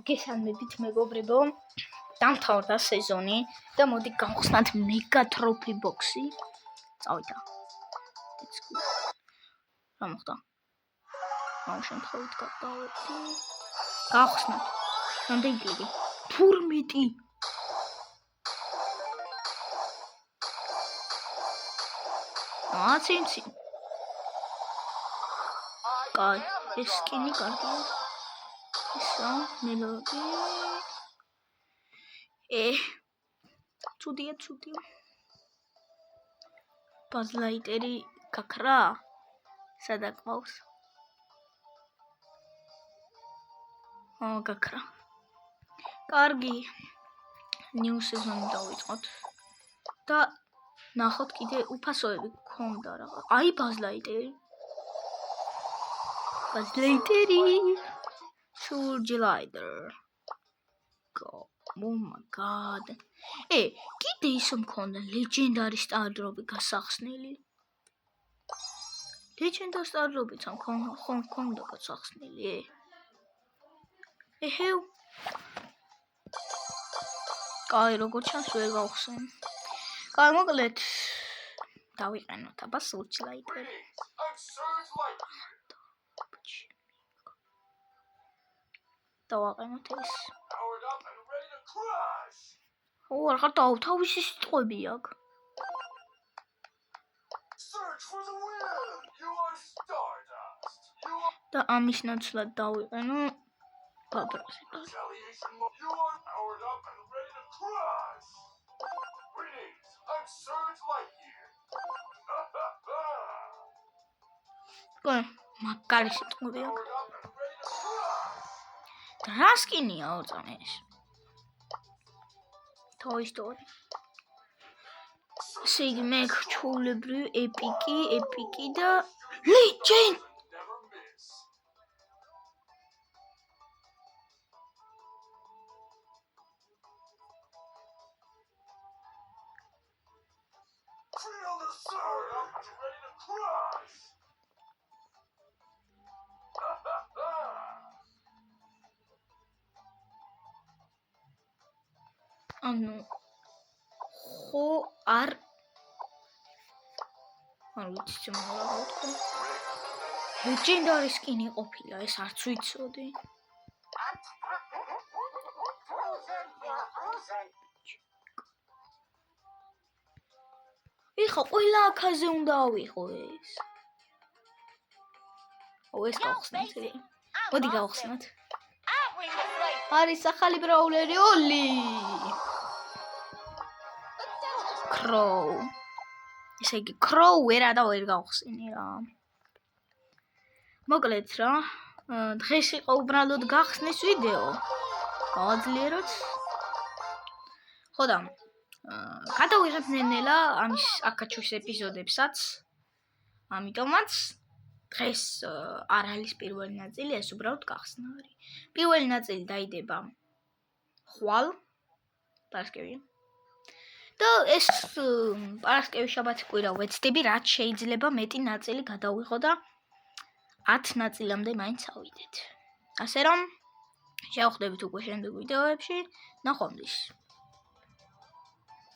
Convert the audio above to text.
გესალმებით მეგობრებო, დამთავრდა სეზონი და მოდი გავხსნათ მეგა ტროფი ბოქსი. წავიდა. რა მოხდა? ამ შემთხვევით გადავედი. გავხსნათ. რამდენი კლიკი? 12. ცინცი. კაი, ეს სკინი კარგია. ისო, მელოდი. ცუდია. ბაზლაიტერი გაქრა? სადა ყავს? გაქრა. კარგი. ნიუ სეზონი დავიწყოთ. და ნახოთ კიდე უფასოები გქონდა რაღაც. აი ბაზლაიტერი. Surgelider. Oh my god. კიდე ისო მქონდა ლეგენდარი სტარდროპი გასახსნელი. ლეგენდარი სტარდროპიც მქონდა გასახსნელი. ეჰევ. კაი, როგორ ჩანს ვერ გავხსენ. კაი, მოკლედ დავიყენოთ აბა Surgelider. დავაყენოთ ეს. რა თავისი სიტყვები აქვს. და ამის ნაცვლად დავიყენო ბაბრასი. მაგარი სიტყვები აქვს. რა სკინია ოწამეს? Toy Story. ესე მე ჩულებრივ ეპიკი და Legend. ანუ ხო არ ვიცი რა ვთქვა. ლეგენდარი სკინი ყოფილა, ეს არც ვიცოდი. ეხა ყველა აქაზე უნდა ავიღო ეს. ეს გავხსნათ. მოდი გავხსნათ. არის ახალი ბრაულერი ოლი. Crow. ესე იგი Crow ვერა და ვერ გავხსენი რა. მოკლედ რა, დღეს იყო უბრალოდ გახსნის ვიდეო. გავაძლიეროთ. ხო და გადავიღებ ნელა ამის აკაჩუს ეპიზოდებსაც. ამიტომაც დღეს არ არის პირველი ნაწილი, ეს უბრალოდ გახსნა არის. პირველი ნაწილი დაიდება ხვალ პარასკევი. და ეს პარასკევი შაბათი კვირა ვეცდები, რაც შეიძლება მეტი ნაწილი გადავიღო და 10 ნაწილამდე მაინც ავიდეთ. ასე რომ შევხვდებით უკვე შემდეგ ვიდეოებში. ნახვამდის.